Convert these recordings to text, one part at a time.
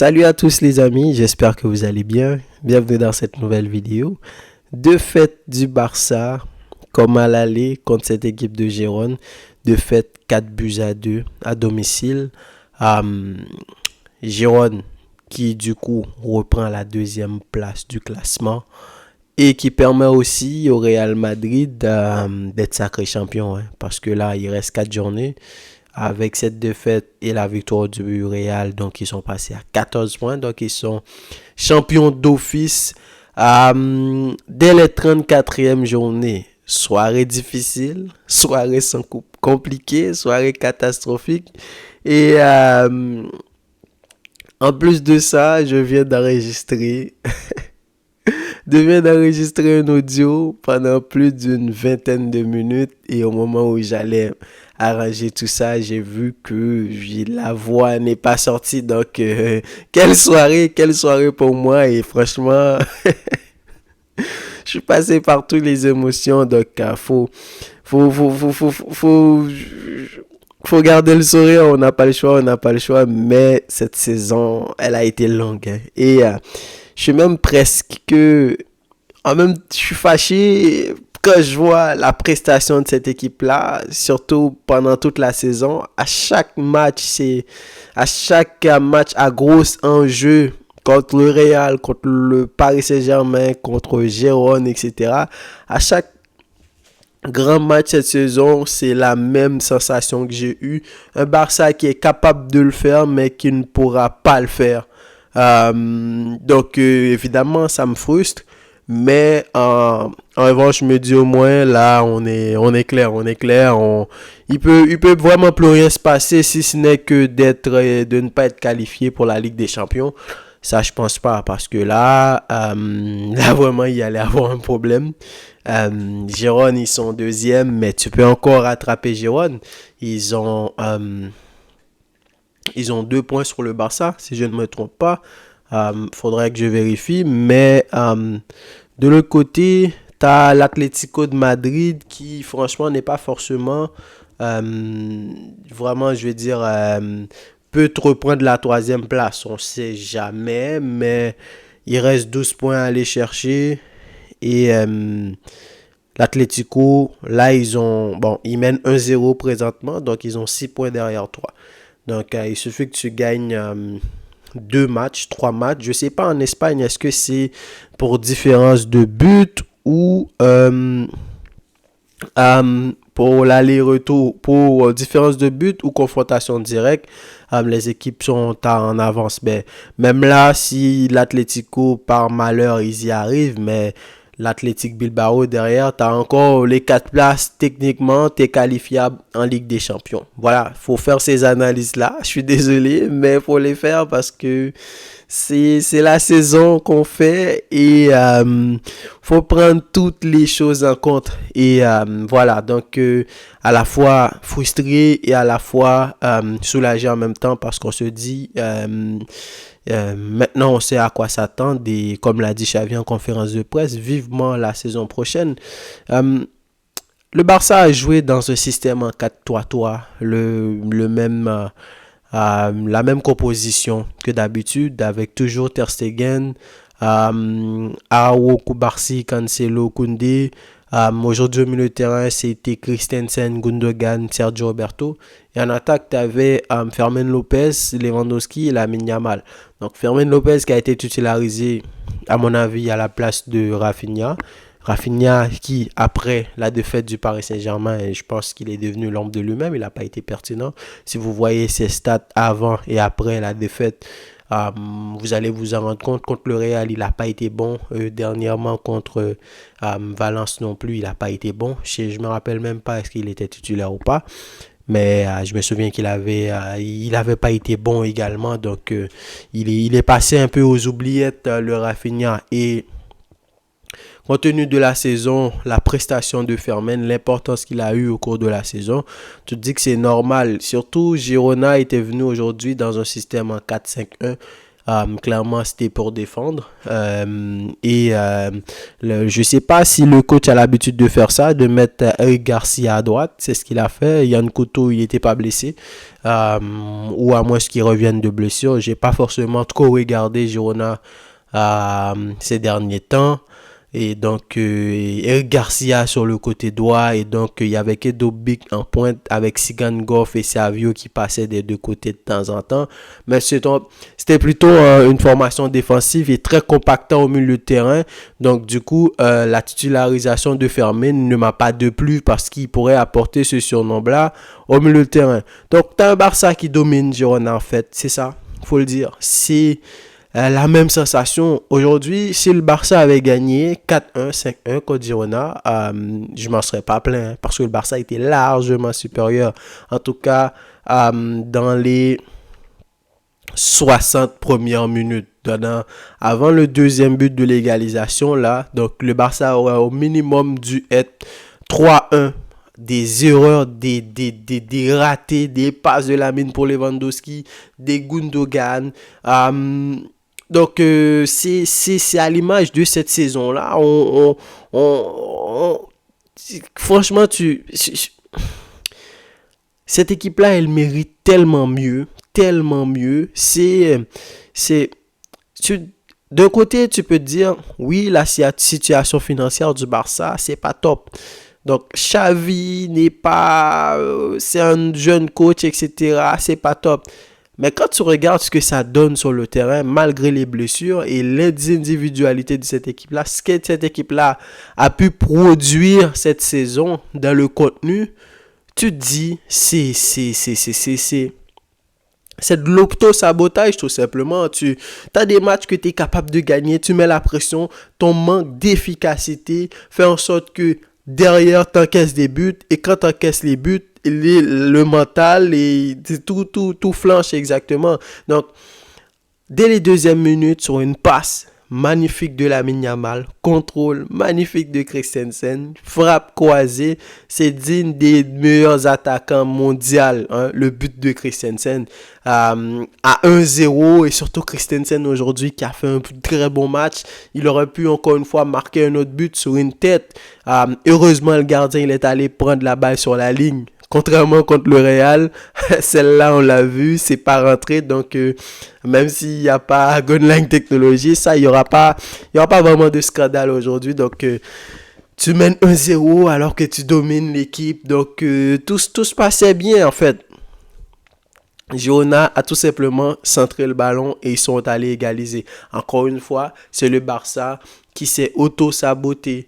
Salut à tous les amis, j'espère que vous allez bien. Bienvenue dans cette nouvelle vidéo. Défaite du Barça, comme à l'aller contre cette équipe de Gérone. Défaite 4-2 à domicile. Gérone qui du coup reprend la deuxième place du classement et qui permet aussi au Real Madrid d'être sacré champion. Parce que là, il reste 4 journées. Avec cette défaite et la victoire du Real, donc ils sont passés à 14 points. Donc ils sont champions d'office dès les 34e journées. Soirée difficile, soirée sans coupe compliquée, soirée catastrophique. Et en plus de ça, je viens d'enregistrer un audio pendant plus d'une vingtaine de minutes. Et au moment où j'allais arranger tout ça, j'ai vu que la voix n'est pas sortie. Donc, quelle soirée pour moi. Et franchement, je suis passé par toutes les émotions. Donc, faut garder le sourire. On n'a pas le choix. Mais cette saison, elle a été longue. Et je suis même je suis fâché quand je vois la prestation de cette équipe-là, surtout pendant toute la saison. À chaque match à gros enjeu contre le Real, contre le Paris Saint-Germain, contre Gérone, etc. À chaque grand match cette saison, c'est la même sensation que j'ai eue. Un Barça qui est capable de le faire, mais qui ne pourra pas le faire. Donc, évidemment, ça me frustre. Mais en revanche, je me dis au moins, là, on est clair. Il peut vraiment plus rien se passer si ce n'est que de ne pas être qualifié pour la Ligue des Champions. Ça, je pense pas, parce que là, vraiment, il y allait avoir un problème. Gérone, ils sont deuxième, mais tu peux encore rattraper Gérone. Ils ont 2 points sur le Barça, si je ne me trompe pas. Faudrait que je vérifie, mais de l'autre côté, tu as l'Atlético de Madrid qui, franchement, n'est pas forcément vraiment, je veux dire, peut te reprendre la 3e place. On ne sait jamais, mais il reste 12 points à aller chercher. Et l'Atlético, là, ils mènent 1-0 présentement, donc ils ont 6 points derrière toi. Donc, il suffit que tu gagnes 2 matchs, 3 matchs. Je ne sais pas en Espagne, est-ce que c'est pour différence de but ou pour l'aller-retour, pour différence de but ou confrontation directe. Les équipes sont en avance. Mais même là, si l'Atlético, par malheur, ils y arrivent, mais l'Athletic Bilbao derrière, tu as encore les 4 places. Techniquement, tu es qualifiable en Ligue des Champions. Voilà, il faut faire ces analyses-là. Je suis désolé, mais il faut les faire parce que c'est la saison qu'on fait et faut prendre toutes les choses en compte. Et voilà, donc à la fois frustré et à la fois soulagé en même temps parce qu'on se dit... maintenant, on sait à quoi s'attendre et comme l'a dit Xavi en conférence de presse, vivement la saison prochaine. Le Barça a joué dans un système en 4-3-3, la même composition que d'habitude, avec toujours Ter Stegen, Araujo, Cubarsí, Cancelo, Koundé. Aujourd'hui au milieu de terrain, c'était Christensen, Gundogan, Sergio Roberto. Et en attaque, tu avais Fermin Lopez, Lewandowski et Lamine Yamal. Donc Fermin Lopez qui a été titularisé, à mon avis, à la place de Rafinha. Rafinha qui, après la défaite du Paris Saint-Germain, je pense qu'il est devenu l'ombre de lui-même. Il n'a pas été pertinent. Si vous voyez ses stats avant et après la défaite, vous allez vous en rendre compte. Contre le Real, il n'a pas été bon. Dernièrement, contre Valence non plus, il n'a pas été bon. Je ne me rappelle même pas est-ce qu'il était titulaire ou pas. Mais je me souviens qu'il avait pas été bon également. Donc, il est passé un peu aux oubliettes, le Rafinha. Et compte tenu de la saison, la prestation de Fermin, l'importance qu'il a eu au cours de la saison, tu te dis que c'est normal. Surtout, Girona était venu aujourd'hui dans un système en 4-5-1 Clairement, c'était pour défendre. Je sais pas si le coach a l'habitude de faire ça, de mettre Eric Garcia à droite. C'est ce qu'il a fait. Yann Couto, il n'était pas blessé. Ou à moins qu'il revienne de blessure. J'ai pas forcément trop regardé Girona ces derniers temps. Et donc, Eric Garcia sur le côté droit. Et donc, il y avait Kedo Bik en pointe avec Sigan Goff et Savio qui passaient des deux côtés de temps en temps. Mais c'était plutôt une formation défensive et très compactant au milieu de terrain. Donc, du coup, la titularisation de Fermin ne m'a pas déplu parce qu'il pourrait apporter ce surnom-là au milieu de terrain. Donc, tu as un Barça qui domine Girona en fait. C'est ça, faut le dire. C'est la même sensation. Aujourd'hui, si le Barça avait gagné 4-1, 5-1 contre Girona, je m'en serais pas plaint parce que le Barça était largement supérieur. En tout cas, dans les 60 premières minutes. Avant le deuxième but de l'égalisation, là, donc le Barça aurait au minimum dû être 3-1. Des erreurs, des ratés, des passes de la mine pour Lewandowski, des Gundogan. Donc, c'est à l'image de cette saison-là. Franchement, cette équipe-là, elle mérite tellement mieux. Tellement mieux. D'un côté, tu peux te dire, oui, la situation financière du Barça, c'est pas top. Donc, Xavi n'est pas... c'est un jeune coach, etc. C'est pas top. Mais quand tu regardes ce que ça donne sur le terrain, malgré les blessures et l'individualité de cette équipe-là, ce que cette équipe-là a pu produire cette saison dans le contenu, tu te dis, c'est de l'auto-sabotage tout simplement. Tu as des matchs que tu es capable de gagner, tu mets la pression, ton manque d'efficacité fait en sorte que derrière tu encaisses des buts et quand tu encaisses les buts, le mental et tout flanche exactement. Donc, dès les deuxièmes minutes, sur une passe magnifique de Lamine Yamal, contrôle magnifique de Christensen, frappe croisée, c'est digne des meilleurs attaquants mondiaux, hein, le but de Christensen à 1-0 et surtout Christensen aujourd'hui qui a fait un très bon match, il aurait pu encore une fois marquer un autre but sur une tête, heureusement le gardien il est allé prendre la balle sur la ligne. Contrairement contre le Real, celle-là, on l'a vu, c'est pas rentré. Donc, même s'il n'y a pas Gunline Technology, ça, il y aura pas vraiment de scandale aujourd'hui. Donc, tu mènes 1-0 alors que tu domines l'équipe. Donc, tout se passait bien, en fait. Girona a tout simplement centré le ballon et ils sont allés égaliser. Encore une fois, c'est le Barça qui s'est auto-saboté.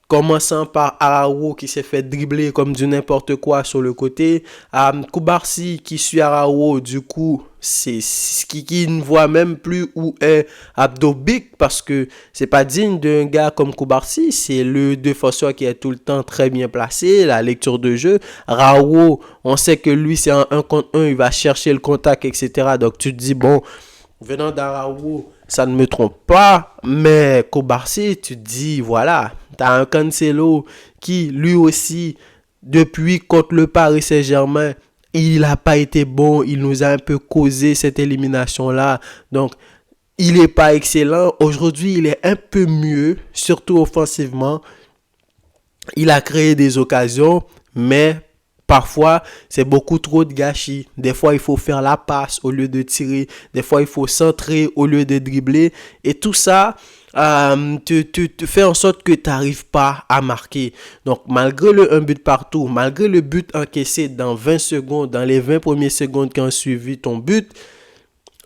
Commençant par Araujo qui s'est fait dribbler comme du n'importe quoi sur le côté. Koubarsi qui suit Araujo, du coup, c'est qui ne voit même plus où est Abdobik parce que c'est pas digne d'un gars comme Koubarsi. C'est le défenseur qui est tout le temps très bien placé, la lecture de jeu. Araujo, on sait que lui, c'est un 1 contre 1, il va chercher le contact, etc. Donc tu te dis, bon, venant d'Araujo, ça ne me trompe pas, mais Koubarsi, tu te dis, voilà, tu as un Cancelo qui, lui aussi, depuis contre le Paris Saint-Germain, il n'a pas été bon, il nous a un peu causé cette élimination-là, donc il n'est pas excellent. Aujourd'hui, il est un peu mieux, surtout offensivement. Il a créé des occasions, mais parfois, c'est beaucoup trop de gâchis. Des fois, il faut faire la passe au lieu de tirer. Des fois, il faut centrer au lieu de dribbler. Et tout ça, te fait en sorte que tu n'arrives pas à marquer. Donc, malgré le 1 but partout, malgré le but encaissé dans 20 secondes, dans les 20 premières secondes qui ont suivi ton but,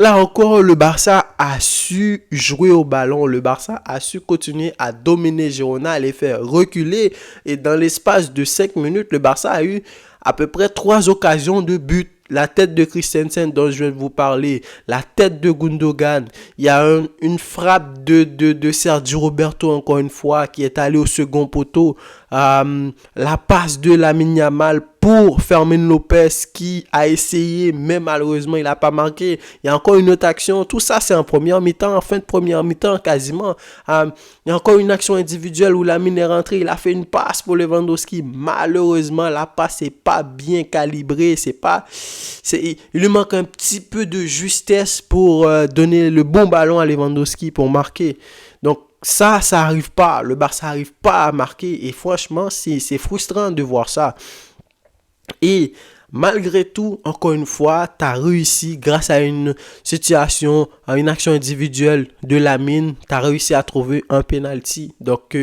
là encore, le Barça a su jouer au ballon. Le Barça a su continuer à dominer Girona, à les faire reculer. Et dans l'espace de 5 minutes, le Barça a eu à peu près 3 occasions de but. La tête de Christensen dont je viens de vous parler, la tête de Gundogan, il y a une frappe de Sergio Roberto encore une fois qui est allé au second poteau. La passe de Lamine Yamal pour Fermin Lopez qui a essayé, mais malheureusement il n'a pas marqué. Il y a encore une autre action. Tout ça c'est en première mi-temps, en fin de première mi-temps quasiment. Il y a encore une action individuelle où Lamine est rentré. Il a fait une passe pour Lewandowski. Malheureusement la passe n'est pas bien calibrée. Il lui manque un petit peu de justesse pour donner le bon ballon à Lewandowski pour marquer. Donc ça arrive pas. Le Barça n'arrive pas à marquer. Et franchement, c'est frustrant de voir ça. Et malgré tout, encore une fois, tu as réussi grâce à une situation, à une action individuelle de Lamine, tu as réussi à trouver un penalty. Donc,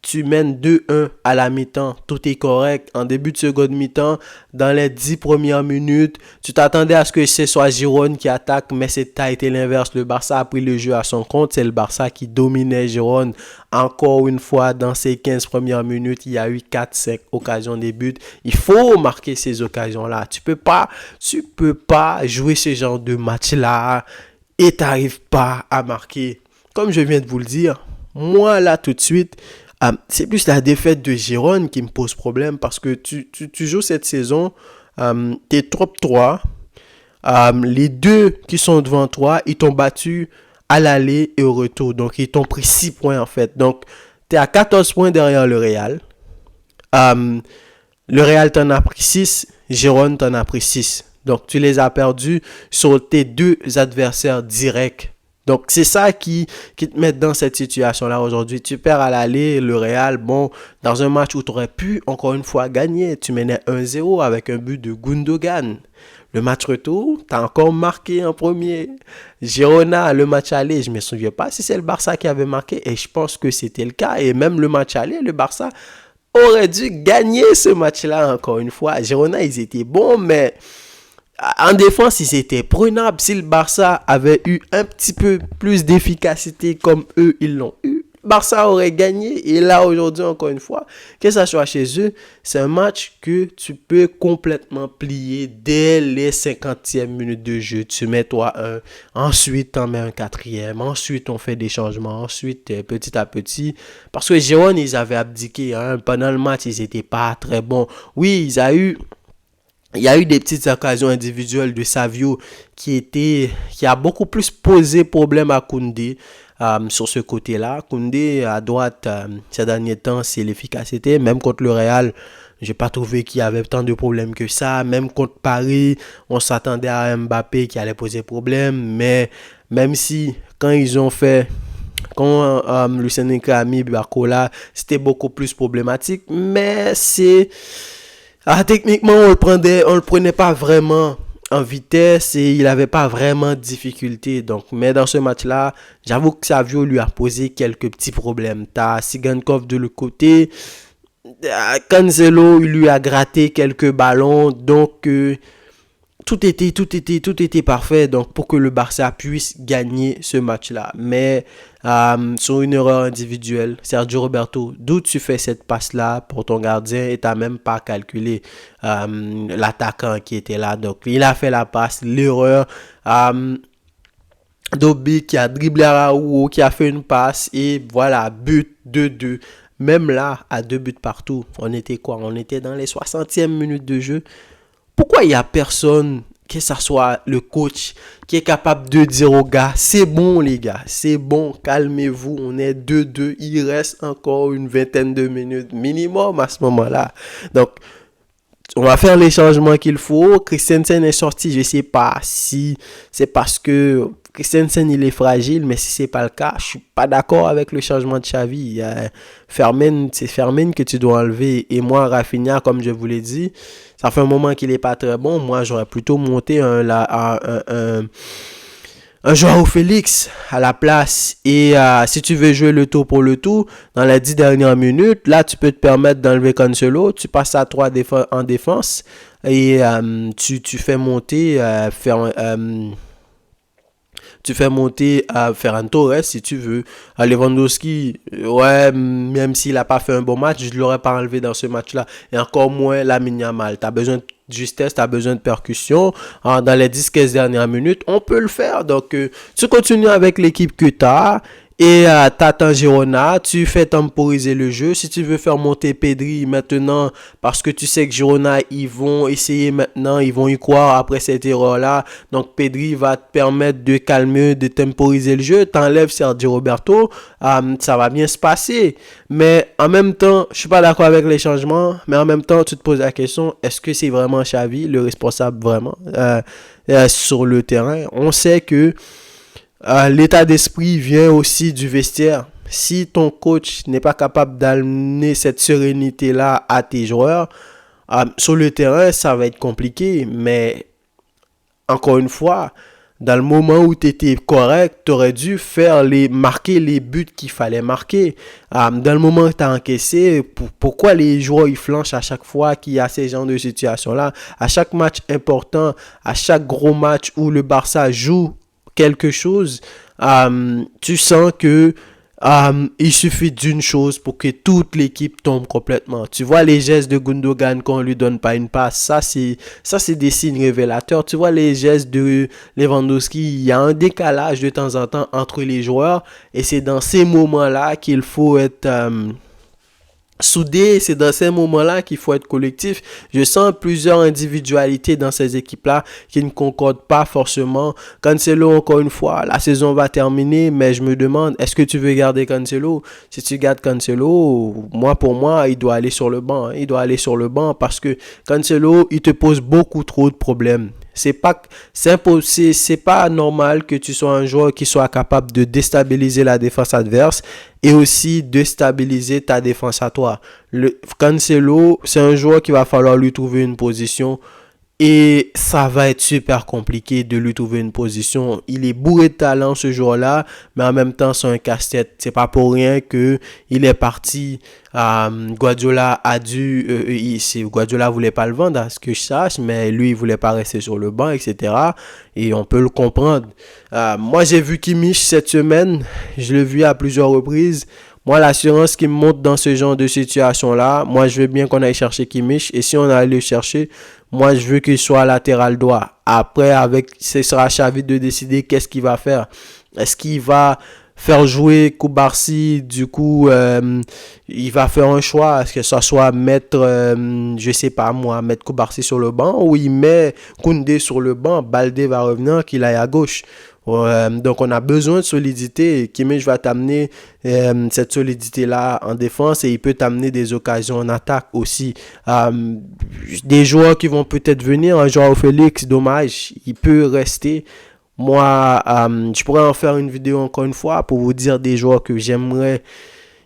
tu mènes 2-1 à la mi-temps, tout est correct. En début de seconde mi-temps, dans les 10 premières minutes, tu t'attendais à ce que ce soit Girone qui attaque, mais ça a été l'inverse. Le Barça a pris le jeu à son compte. C'est le Barça qui dominait Girone. Encore une fois, dans ces 15 premières minutes, il y a eu 4-5 occasions de but. Il faut marquer ces occasions-là. Tu peux pas jouer ce genre de match-là et tu n'arrives pas à marquer. Comme je viens de vous le dire, moi là tout de suite, c'est plus la défaite de Girone qui me pose problème parce que tu joues cette saison, t'es top 3, les deux qui sont devant toi, ils t'ont battu à l'aller et au retour. Donc, ils t'ont pris 6 points en fait. Donc, t'es à 14 points derrière le Real. Le Real t'en a pris 6, Girone t'en a pris 6. Donc, tu les as perdus sur tes deux adversaires directs. Donc, c'est ça qui te met dans cette situation-là aujourd'hui. Tu perds à l'aller, le Real, bon, dans un match où tu aurais pu, encore une fois, gagner. Tu menais 1-0 avec un but de Gundogan. Le match retour, tu as encore marqué en premier. Girona, le match aller, je ne me souviens pas si c'est le Barça qui avait marqué. Et je pense que c'était le cas. Et même le match aller, le Barça aurait dû gagner ce match-là, encore une fois. Girona, ils étaient bons, mais en défense, ils étaient prenables. Si le Barça avait eu un petit peu plus d'efficacité comme eux, ils l'ont eu, Barça aurait gagné. Et là, aujourd'hui, encore une fois, que ça soit chez eux, c'est un match que tu peux complètement plier dès les 50e minutes de jeu. Tu mets toi un, ensuite t'en mets un quatrième, ensuite on fait des changements, ensuite petit à petit. Parce que Girone, ils avaient abdiqué. Pendant le match, ils n'étaient pas très bons. Oui, il y a eu des petites occasions individuelles de Savio qui a beaucoup plus posé problème à Koundé sur ce côté-là. Koundé à droite, ces derniers temps, c'est l'efficacité. Même contre le Real, j'ai pas trouvé qu'il y avait tant de problèmes que ça. Même contre Paris, on s'attendait à Mbappé qui allait poser problème. Mais même si, quand Lucien Enrique a mis Barcola, c'était beaucoup plus problématique. Mais techniquement, on le prenait pas vraiment en vitesse et il avait pas vraiment de difficulté. Donc, mais dans ce match-là, j'avoue que Savio lui a posé quelques petits problèmes. T'as Sigankov de l'autre côté, Cancelo, il lui a gratté quelques ballons. Donc, tout était parfait donc pour que le Barça puisse gagner ce match-là. Mais sur une erreur individuelle, Sergio Roberto, d'où tu fais cette passe-là pour ton gardien et tu n'as même pas calculé l'attaquant qui était là. Donc, il a fait la passe, l'erreur. Dobi qui a dribblé Araujo, qui a fait une passe et voilà, but 2-2. Même là, à 2 buts partout, on était quoi? On était dans les 60e minutes de jeu. Pourquoi il n'y a personne, que ce soit le coach, qui est capable de dire aux gars, c'est bon les gars, c'est bon, calmez-vous, on est 2-2, il reste encore une vingtaine de minutes minimum à ce moment-là. Donc, on va faire les changements qu'il faut. Christensen est sorti, je ne sais pas si c'est parce que Christensen il est fragile, mais si c'est pas le cas, je suis pas d'accord avec le changement de Xavi. C'est Fermin que tu dois enlever. Et moi, Rafinha, comme je vous l'ai dit, ça fait un moment qu'il est pas très bon. Moi, j'aurais plutôt monté un Joao Félix à la place. Et si tu veux jouer le tour pour le tour, dans les 10 dernières minutes, là, tu peux te permettre d'enlever Cancelo. Tu passes à 3 en défense et tu fais monter Ferran Torres si tu veux. Lewandowski, ouais, même s'il n'a pas fait un bon match, je ne l'aurais pas enlevé dans ce match-là. Et encore moins Lamine Yamal. Tu as besoin de justesse, tu as besoin de percussion. Dans les 10-15 dernières minutes, on peut le faire. Donc, tu continues avec l'équipe que tu as. et t'attends Girona, tu fais temporiser le jeu. Si tu veux faire monter Pedri maintenant, parce que tu sais que Girona, ils vont essayer maintenant, ils vont y croire après cette erreur-là. Donc Pedri va te permettre de calmer, de temporiser le jeu. T'enlèves Sergio Roberto, ça va bien se passer. Mais en même temps, je suis pas d'accord avec les changements, mais en même temps, tu te poses la question, est-ce que c'est vraiment Xavi, le responsable vraiment sur le terrain? On sait que l'état d'esprit vient aussi du vestiaire. Si ton coach n'est pas capable d'amener cette sérénité-là à tes joueurs, sur le terrain, ça va être compliqué. Mais encore une fois, dans le moment où tu étais correct, tu aurais dû marquer les buts qu'il fallait marquer. Dans le moment où tu as encaissé, pourquoi les joueurs ils flanchent à chaque fois qu'il y a ces genres de situations-là? À chaque match important, à chaque gros match où le Barça joue quelque chose, tu sens que il suffit d'une chose pour que toute l'équipe tombe complètement. Tu vois les gestes de Gundogan quand on lui donne pas une passe, ça c'est des signes révélateurs. Tu vois les gestes de Lewandowski, il y a un décalage de temps en temps entre les joueurs et c'est dans ces moments-là qu'il faut être soudé, c'est dans ces moments-là qu'il faut être collectif. Je sens plusieurs individualités dans ces équipes-là qui ne concordent pas forcément. Cancelo, encore une fois, la saison va terminer, mais je me demande, est-ce que tu veux garder Cancelo? Si tu gardes Cancelo, pour moi, il doit aller sur le banc. Il doit aller sur le banc parce que Cancelo, il te pose beaucoup trop de problèmes. C'est pas normal que tu sois un joueur qui soit capable de déstabiliser la défense adverse et aussi de stabiliser ta défense à toi. Cancelo, c'est un joueur qui va falloir lui trouver une position et ça va être super compliqué de lui trouver une position. Il est bourré de talent ce joueur-là, mais en même temps c'est un casse-tête. C'est pas pour rien que il est parti. Guardiola Guardiola voulait pas le vendre à ce que je sache, mais lui il voulait pas rester sur le banc, etc. Et on peut le comprendre. Moi j'ai vu Kimmich cette semaine, je l'ai vu à plusieurs reprises. Moi, l'assurance qui me monte dans ce genre de situation-là, moi, je veux bien qu'on aille chercher Kimmich. Et si on allait le chercher, moi, je veux qu'il soit latéral droit. Après, ce sera à Xavi de décider qu'est-ce qu'il va faire. Est-ce qu'il va faire jouer Koubarsi? Du coup, il va faire un choix. Est-ce que ça soit mettre, je sais pas moi, mettre Koubarsi sur le banc ou il met Koundé sur le banc. Baldé va revenir, qu'il aille à gauche. Donc on a besoin de solidité. Kimmich va t'amener cette solidité-là en défense et il peut t'amener des occasions en attaque aussi. Des joueurs qui vont peut-être venir, un joueur Félix, dommage, il peut rester. Moi, je pourrais en faire une vidéo encore une fois pour vous dire des joueurs que j'aimerais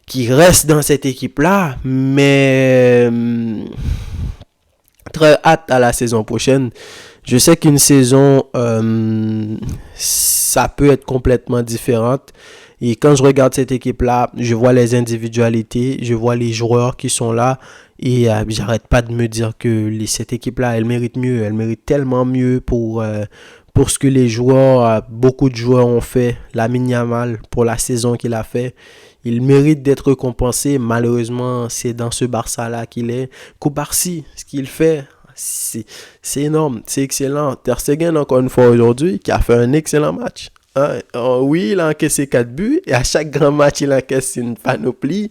qui restent dans cette équipe-là, mais très hâte à la saison prochaine. Je sais qu'une saison, ça peut être complètement différente. Et quand je regarde cette équipe-là, je vois les individualités, je vois les joueurs qui sont là. Et j'arrête pas de me dire que cette équipe-là, elle mérite mieux. Elle mérite tellement mieux pour ce que les joueurs, beaucoup de joueurs ont fait. Lamine Yamal, pour la saison qu'il a fait. Il mérite d'être récompensé. Malheureusement, c'est dans ce Barça-là qu'il est. Koubarsi, ce qu'il fait, c'est énorme, c'est excellent. Ter Stegen, encore une fois aujourd'hui, qui a fait un excellent match. Oui, il a encaissé 4 buts et à chaque grand match, il encaisse une panoplie.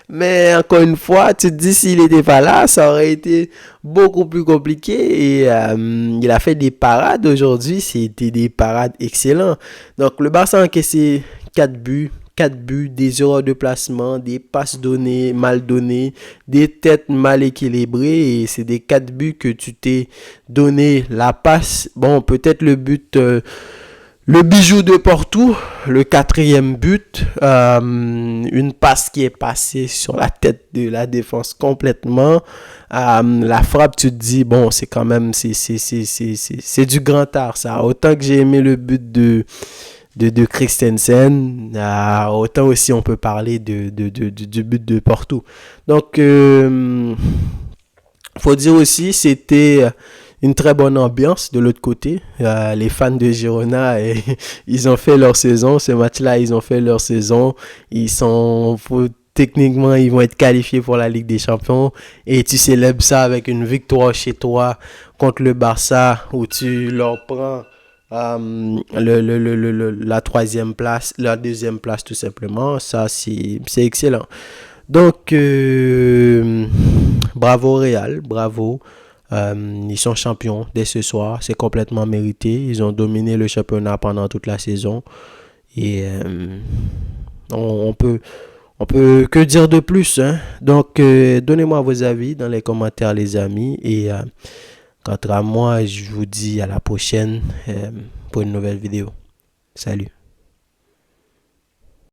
Mais encore une fois, tu te dis s'il n'était pas là, ça aurait été beaucoup plus compliqué. Et il a fait des parades aujourd'hui, c'était des parades excellentes. Donc le Barça a encaissé 4 buts. 4 buts, des erreurs de placement, des passes données, mal données, des têtes mal équilibrées. Et c'est des 4 buts que tu t'es donné. La passe, bon, peut-être le but, le bijou de Porto, le 4e but, une passe qui est passée sur la tête de la défense complètement. La frappe, tu te dis, bon, c'est quand même, c'est du grand art, ça. Autant que j'ai aimé le but de Christensen, autant aussi on peut parler du but de Porto. Donc, faut dire aussi, c'était une très bonne ambiance de l'autre côté. Les fans de Girona, ils ont fait leur saison. Ce match-là, ils ont fait leur saison. Techniquement, ils vont être qualifiés pour la Ligue des Champions. Et tu célèbres ça avec une victoire chez toi contre le Barça où tu leur prends la troisième place, la deuxième place tout simplement. Ça, c'est excellent. Donc, bravo Real, bravo. Ils sont champions dès ce soir. C'est complètement mérité. Ils ont dominé le championnat pendant toute la saison. Et on peut, on peut que dire de plus, hein? Donc, donnez-moi vos avis dans les commentaires, les amis. Et quant à moi, je vous dis à la prochaine pour une nouvelle vidéo. Salut.